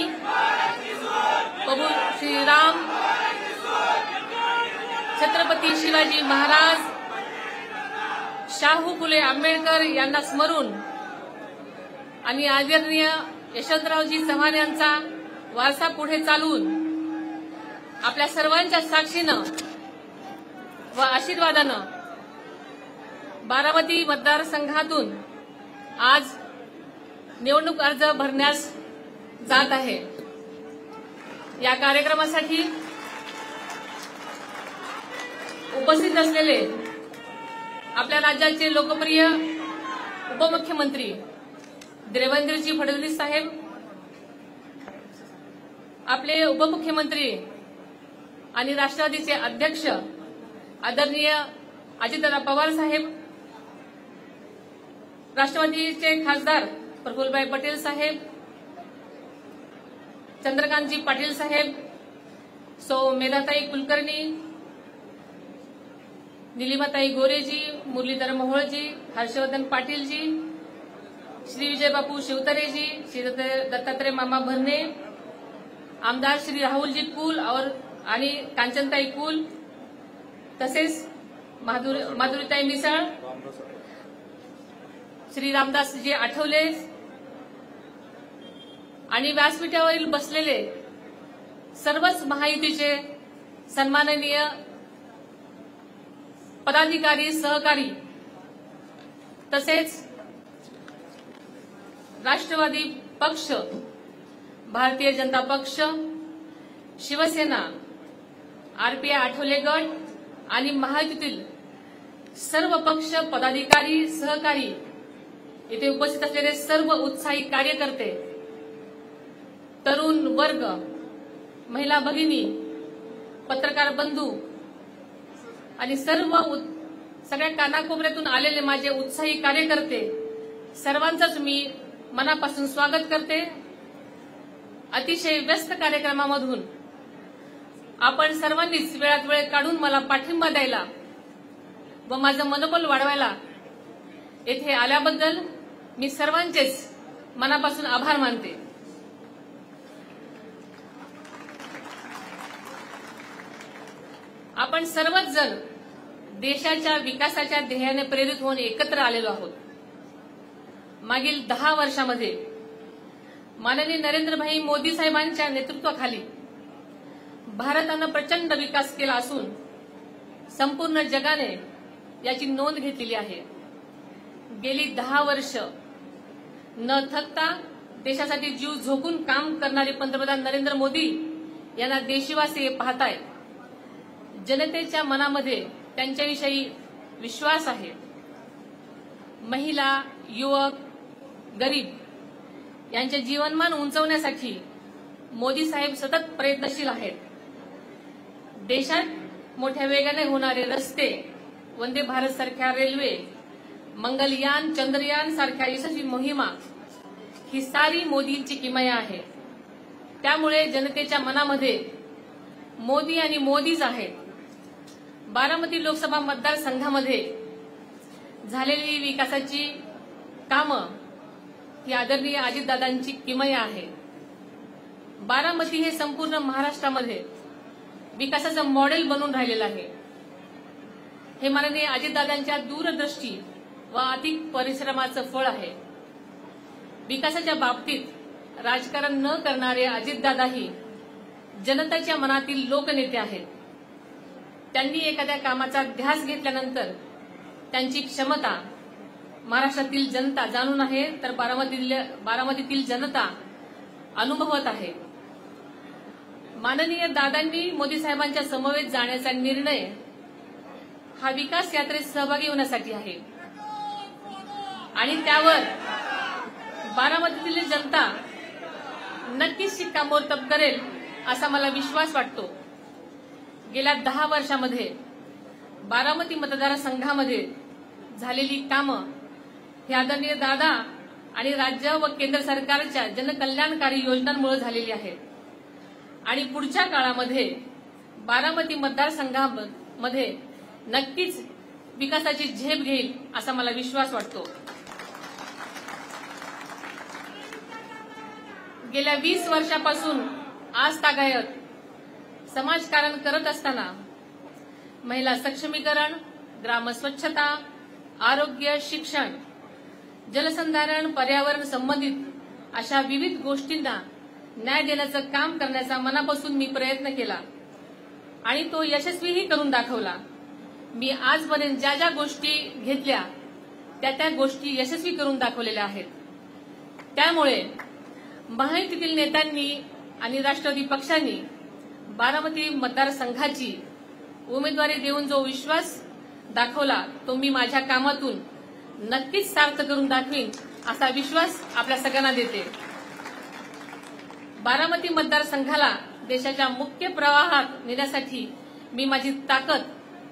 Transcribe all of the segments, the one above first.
प्रभू श्रीराम छत्रपती शिवाजी महाराज शाहू फुले आंबेडकर यांना स्मरून आणि आदरणीय यशवंतरावजी चव्हाण यांचा वारसा पुढे चालवून आपल्या सर्वांच्या साक्षीनं व आशीर्वादानं बारामती मतदारसंघातून आज निवडणूक अर्ज भरण्यास जात आहे। या कार्यक्रमासाठी उपस्थित असलेले आपल्या राज्याचे लोकप्रिय उपमुख्यमंत्री देवेंद्रजी फडणवीस साहेब, आपले उपमुख्यमंत्री आणि राष्ट्रवादीचे अध्यक्ष आदरणीय अजितदादा पवार साहेब, राष्ट्रवादीचे खासदार प्रफुल्लभाई पटेल साहेब, चंद्रकांतजी पाटील साहेब, सौ मेधाताई कुलकर्णी, निलिमाताई गोरेजी, मुरलीधर मोहोळजी, हर्षवर्धन पाटीलजी, श्री विजयबापू शिवतरेजी, श्री दत्तात्रय मामा भरणे, आमदार श्री राहुलजी कुल आणि कांचनताई कुल, तसेच माधुरीताई मिसाळ, श्री रामदासजी आठवले आणि व्यासपीठावरील बसलेले सर्वच महायुतीचे सन्माननीय पदाधिकारी, सहकारी, तसेच राष्ट्रवादी पक्ष, भारतीय जनता पक्ष, शिवसेना, आरपीआय आठवले गट आणि महायुतीतील सर्व पक्ष पदाधिकारी, सहकारी, इथे उपस्थित असलेले सर्व उत्साही कार्यकर्ते, तरुण वर्ग, महिला भगिनी, पत्रकार बंधू आणि सगळ्या कानाकोपऱ्यातून आलेले माझे उत्साही कार्यकर्ते, सर्वांचंच मी मनापासून स्वागत करते। अतिशय व्यस्त कार्यक्रमामधून आपण सर्वांनीच वेळात वेळ काढून मला पाठिंबा द्यायला व माझं मनोबल वाढवायला येथे आल्याबद्दल मी सर्वांचेच मनापासून आभार मानते। आपण सर्वच जण देशाच्या विकासाच्या ध्येयाने प्रेरित होऊन एकत्र आलेलो आहोत। मागील 10 वर्षामध्ये माननीय नरेंद्रभाई मोदी साहेबांच्या नेतृत्वाखाली भारतानं प्रचंड विकास केला असून संपूर्ण जगाने याची नोंद घेतलेली आहे। गेली 10 वर्ष न थकता देशासाठी जीव झोकून काम करणारे पंतप्रधान नरेंद्र मोदी यांना देशवासी पाहताय। जनतेच्या मनामध्ये त्यांच्याविषयी विश्वास आहे। महिला, युवक, गरीब यांचे जीवनमान उंचवण्यासाठी मोदी साहेब सतत प्रयत्नशील आहेत। देशात मोठ्या वेगाने होणारे रस्ते, वंदे भारत सारख्या रेल्वे, मंगलयान, चंद्रयान सारख्या यशस्वी मोहिमा ही सारी मोदींची किमया आहे। त्यामुळे जनतेच्या मनामध्ये मोदी आणि मोदीच आहेत। बारामती लोकसभा मतदारसंघामध्ये झालेली विकासाची कामं ही आदरणीय अजितदादांची किमया आहे। बारामती हे संपूर्ण महाराष्ट्रामध्ये विकासाचं मॉडेल बनून राहिलेलं आहे। हे माननीय अजितदादांच्या दूरदृष्टी व अतिक परिश्रमाचं फळ आहे। विकासाच्या बाबतीत राजकारण न करणारे अजितदादाही जनतेच्या मनातील लोकनेते आहेत। त्यांनी एखाद्या कामाचा ध्यास घेतल्यानंतर त्यांची क्षमता महाराष्ट्रातील जनता जाणून आहे, तर बारामतीतील जनता अनुभवत आहे। माननीय दादांनी मोदी साहेबांच्या समवेत जाण्याचा निर्णय हा विकास यात्रेत सहभागी होण्यासाठी आहे आणि त्यावर बारामतीतील जनता नक्कीच शिक्कामोर्तब करेल असा मला विश्वास वाटतो। गेल्या 10 वर्षामध्ये बारामती मतदारसंघामध्ये झालेली कामं ही आदरणीय दादा आणि राज्य व केंद्र सरकारच्या जनकल्याणकारी योजनांमुळे झालेली आहेत आणि पुढच्या काळामध्ये बारामती मतदारसंघामध्ये नक्कीच विकासाची झेप घेईल असा मला विश्वास वाटतो। गेल्या 20 वर्षापासून आज तागायत समाजकारण करत असताना महिला सक्षमीकरण, ग्रामस्वच्छता, आरोग्य, शिक्षण, जलसंधारण, पर्यावरण संबंधित अशा विविध गोष्टींना न्याय देण्याचं काम करण्याचा मनापासून मी प्रयत्न केला आणि तो यशस्वीही करून दाखवला. मी आजपर्यंत ज्या ज्या गोष्टी घेतल्या त्या गोष्टी यशस्वी करून दाखवलेल्या आहेत. त्यामुळे महायुतीतील नेत्यांनी आणि राष्ट्रवादी पक्षांनी बारामती मतदारसंघाची उमेदवारी देऊन जो विश्वास दाखवला तो मी माझ्या कामातून नक्कीच सार्थ करून दाखवीन असा विश्वास आपल्या सगळ्यांना देते. बारामती मतदारसंघाला देशाच्या मुख्य प्रवाहात नेण्यासाठी मी माझी ताकद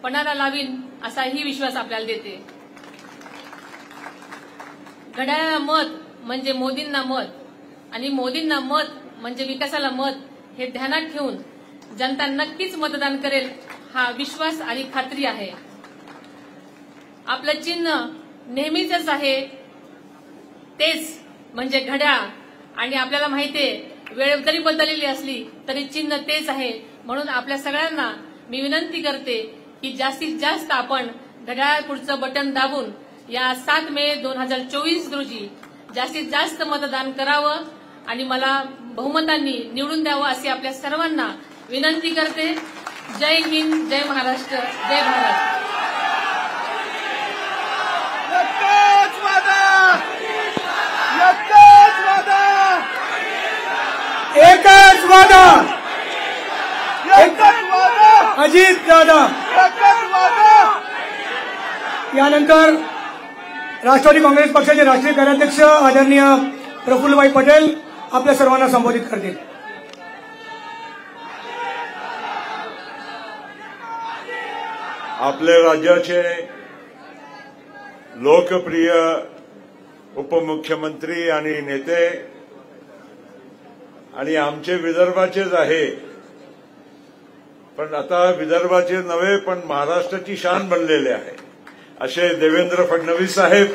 पणाला लावीन असाही विश्वास आपल्याला देते. घड्याळाला मत म्हणजे मोदींना मत आणि मोदींना मत म्हणजे विकासाला मत हे ध्यानात ठेवून जनता नक्कीच मतदान करेल हा विश्वास आणि खात्री आहे. आपलं चिन्ह नेहमीच आहे तेच म्हणजे घड्याळ आणि आपल्याला माहितीये वेळ जरी बदललेली असली तरी चिन्ह तेच आहे. म्हणून आपल्या सगळ्यांना मी विनंती करते की जास्तीत जास्त आपण घड्याळ पुढचं बटन दाबून या 7 मे 2024 रोजी जास्तीत जास्त मतदान करावं आणि मला बहुमतांनी निवडून द्यावं अशी आपल्या सर्वांना विनंती करते. जय हिंद, जय महाराष्ट्र, जय भारत. एकच वादा, अजित दादा. यानंतर राष्ट्रवादी काँग्रेस पक्षाचे राष्ट्रीय कार्याध्यक्ष आदरणीय प्रफुल्लभाई पटेल आपल्या सर्वांना संबोधित करतील. आपले राज्याचे लोकप्रिय उपमुख्यमंत्री आणि नेते आणि आमचे विदर्भाचेच आहे, पण आता विदर्भाचे नव्हे पण महाराष्ट्राची शान बनलेले आहे असे देवेंद्र फडणवीस साहेब,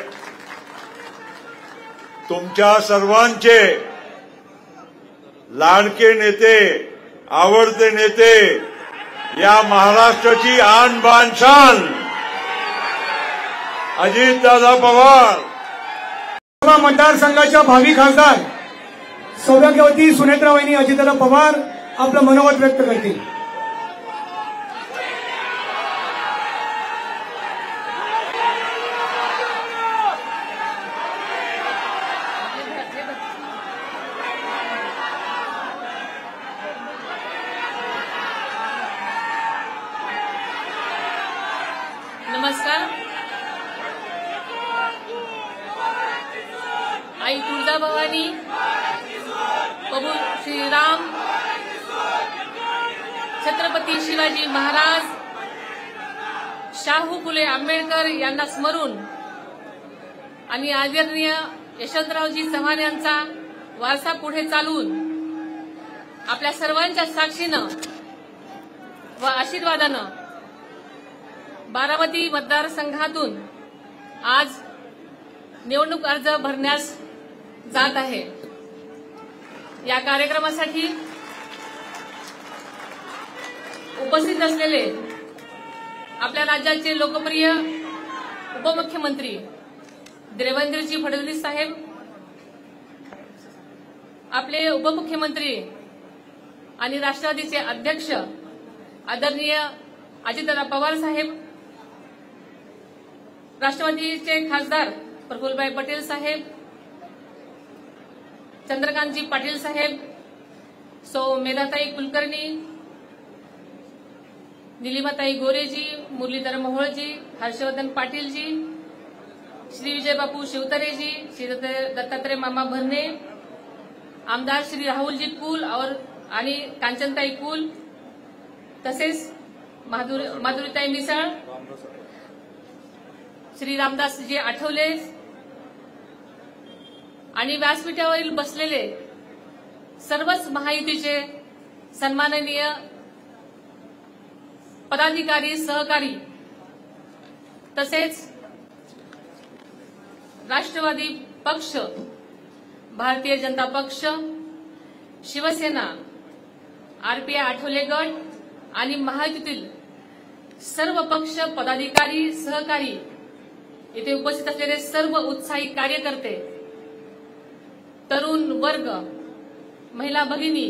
तुमच्या सर्वांचे लाडके नेते, आवडते नेते, या महाराष्ट्राची आन बान शान अजितदादा पवार. मतदारसंघाच्या भावी खासदार सौभाग्यवती सुनेत्राबाई अजितदादा पवार आपलं मनोगत व्यक्त करतील. नमस्कार. आई तुळजाभवानी, प्रभू श्रीराम, छत्रपती शिवाजी महाराज, शाहू फुले आंबेडकर यांना स्मरून आणि आदरणीय यशवंतरावजी चव्हाण यांचा वारसा पुढे चालवून आपल्या सर्वांच्या साक्षीनं व आशीर्वादानं बारामती मतदारसंघातून आज निवडणूक अर्ज भरण्यास जात आहे. या कार्यक्रमासाठी उपस्थित असलेले आपल्या राज्याचे लोकप्रिय उपमुख्यमंत्री देवेंद्रजी फडणवीस साहेब, आपले उपमुख्यमंत्री आणि राष्ट्रवादीचे अध्यक्ष आदरणीय अजितदादा पवार साहेब, राष्ट्रवादीचे खासदार प्रफुल्लभाई पटेल साहेब, चंद्रकांतजी पाटील साहेब, सौ मेधाताई कुलकर्णी, निलिमाताई गोरेजी, मुरलीधर मोहोळजी, हर्षवर्धन पाटीलजी, श्री विजयबापू शिवतारेजी, श्री दत्तात्रय मामा भरणे, आमदार श्री राहुलजी कुल आणि कांचनताई कुल, तसेच माधुरीताई मिसाळ, श्री रामदासजी आठवले आणि व्यासपीठावरील बसलेले सर्वच महायुतीचे सन्माननीय पदाधिकारी, सहकारी, तसेच राष्ट्रवादी पक्ष, भारतीय जनता पक्ष, शिवसेना, आरपीआय आठवले गट आणि महायुतीतील सर्व पक्ष पदाधिकारी, सहकारी, इथे उपस्थित असलेले सर्व उत्साही कार्यकर्ते, तरुण वर्ग, महिला भगिनी,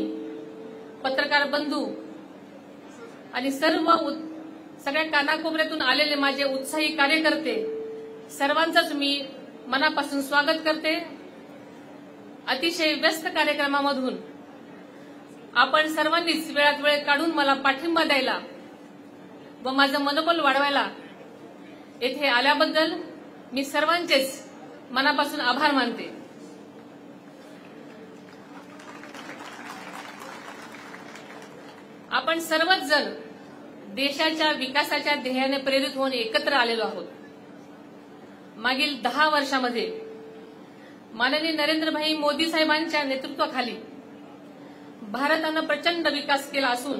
पत्रकार बंधू आणि सगळ्या कानाकोपऱ्यातून आलेले माझे उत्साही कार्यकर्ते, सर्वांचंच मी मनापासून स्वागत करते. अतिशय व्यस्त कार्यक्रमामधून आपण सर्वांनीच वेळात वेळ काढून मला पाठिंबा द्यायला व माझं मनोबल वाढवायला येथे आल्याबद्दल मी सर्वांचेच मनापासून आभार मानते. आपण सर्वच जण देशाच्या विकासाच्या ध्येयाने प्रेरित होऊन एकत्र आलेलो आहोत. मागील 10 वर्षामध्ये माननीय नरेंद्रभाई मोदी साहेबांच्या नेतृत्वाखाली भारतानं प्रचंड विकास केला असून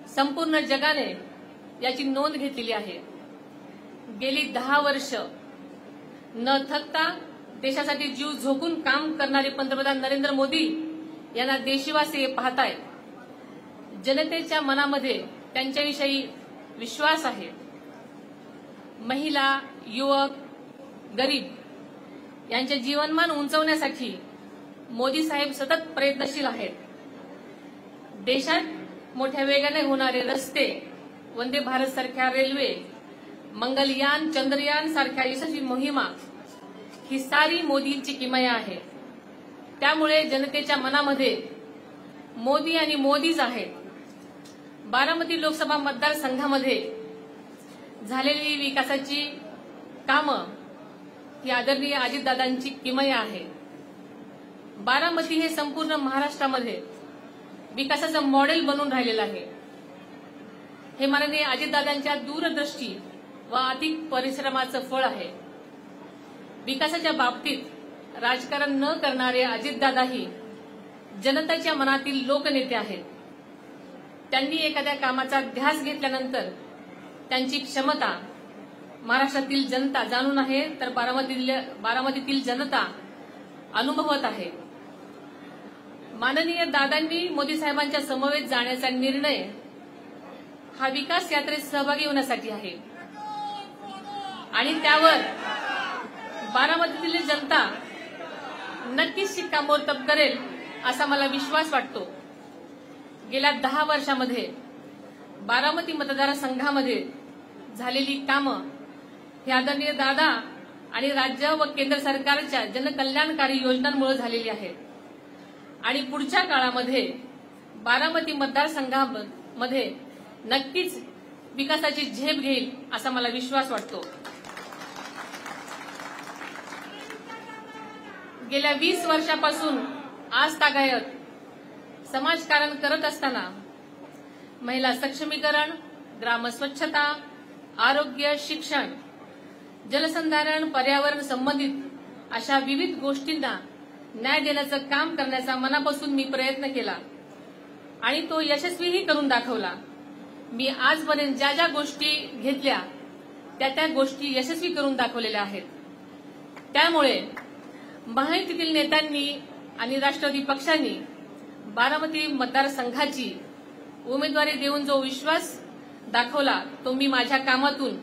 संपूर्ण जगाने याची नोंद घेतलेली आहे. गेली 10 वर्ष न थकता देशासाठी जीव झोकून काम करणारे पंतप्रधान नरेंद्र मोदी यांना देशवासी पाहतायत. जनतेच्या मनामध्ये त्यांच्याविषयी विश्वास आहे. महिला, युवक, गरीब यांचे जीवनमान उंचवण्यासाठी मोदी साहेब सतत प्रयत्नशील आहेत. देशात मोठ्या वेगाने होणारे रस्ते, वंदे भारत सारख्या रेल्वे, मंगलयान, चंद्रयान सारख्या यशस्वी मोहिमा ही सारी मोदींची किमया आहे. त्यामुळे जनतेच्या मनामध्ये मोदी आणि मोदीच आहेत. बारामती लोकसभा मतदारसंघामध्ये झालेली विकासाची कामं ही आदरणीय अजितदादांची किमया आहे. बारामती हे संपूर्ण महाराष्ट्रामध्ये विकासाचं मॉडेल बनून राहिलेलं आहे. हे माननीय अजितदादांच्या दूरदृष्टी व अधिक परिश्रमाचं फळ आहे. विकासाच्या बाबतीत राजकारण न करणारे अजितदादाही जनतेच्या मनातील लोकनेते आहेत. त्यांनी एखाद्या कामाचा ध्यास घेतल्यानंतर त्यांची क्षमता महाराष्ट्रातील जनता जाणून आहे, तर बारामतीतील जनता अनुभवत आहे. माननीय दादांनी मोदी साहेबांच्या समवेत जाण्याचा निर्णय हा विकास यात्रेत सहभागी होण्यासाठी आहे आणि त्यावर बारामतीतील जनता नक्कीच शिक्कामोर्तब करेल असा मला विश्वास वाटतो. गेल्या 10 वर्षामध्ये बारामती मतदारसंघामध्ये झालेली कामं ही आदरणीय दादा आणि राज्य व केंद्र सरकारच्या जनकल्याणकारी योजनांमुळे झालेली आहेत आणि पुढच्या काळामध्ये बारामती मतदारसंघामध्ये नक्कीच विकासाची झेप घेईल असा मला विश्वास वाटतो. गेल्या 20 वर्षापासून आजतागायत समाजकारण करत असताना महिला सक्षमीकरण, ग्रामस्वच्छता, आरोग्य, शिक्षण, जलसंधारण, पर्यावरण संबंधित अशा विविध गोष्टींना न्याय देण्याचं काम करण्याचा मनापासून मी प्रयत्न केला आणि तो यशस्वीही करून दाखवला. मी आजपर्यंत ज्या ज्या गोष्टी घेतल्या त्या गोष्टी यशस्वी करून दाखवलेल्या आहेत. त्यामुळे महायुतीतील नेत्यांनी आणि राष्ट्रवादी पक्षांनी बारामती मतदारसंघाची उमेदवारी देऊन जो विश्वास दाखवला तो मी माझ्या कामातून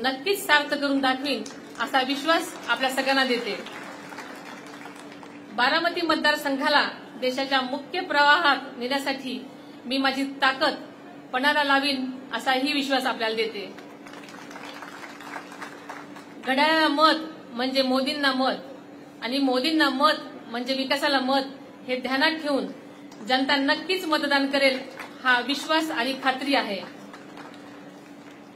नक्कीच सार्थ करून दाखवीन असा विश्वास आपल्या सगळ्यांना देते. बारामती मतदारसंघाला देशाच्या मुख्य प्रवाहात नेण्यासाठी मी माझी ताकद पणाला लावीन असाही विश्वास आपल्याला देते. घड्याळाला मत म्हणजे मोदींना मत आणि मोदींना मत म्हणजे विकासाला मत हे ध्यानात ठेवून जनता नक्कीच मतदान करेल हा विश्वास आणि खात्री आहे.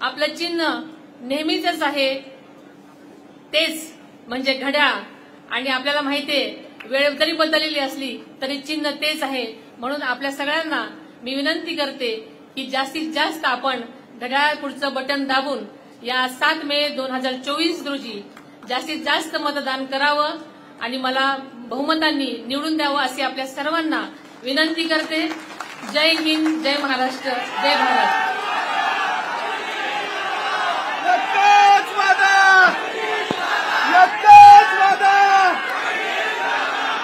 आपलं चिन्ह नेहमीच आहे तेच म्हणजे घड्याळ आणि आपल्याला माहितीये वेळ जरी बदललेली असली तरी चिन्ह तेच आहे. म्हणून आपल्या सगळ्यांना मी विनंती करते की जास्तीत जास्त आपण घड्याळ पुढचं बटन दाबून या 7 मे 2024 रोजी जास्तीत जास्त मतदान करावं आणि मला बहुमतांनी निवडून द्यावं अशी आपल्या सर्वांना विनंती करते. जय हिंद, जय महाराष्ट्र, जय भारत.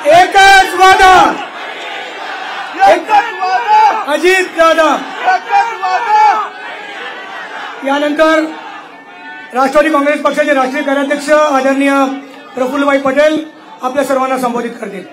एकच वादा, अजित दादा. यानंतर राष्ट्रवादी काँग्रेस पक्षाचे राष्ट्रीय कार्याध्यक्ष आदरणीय प्रफुल्लभाई पटेल आपल्या सर्वांना संबोधित करतील.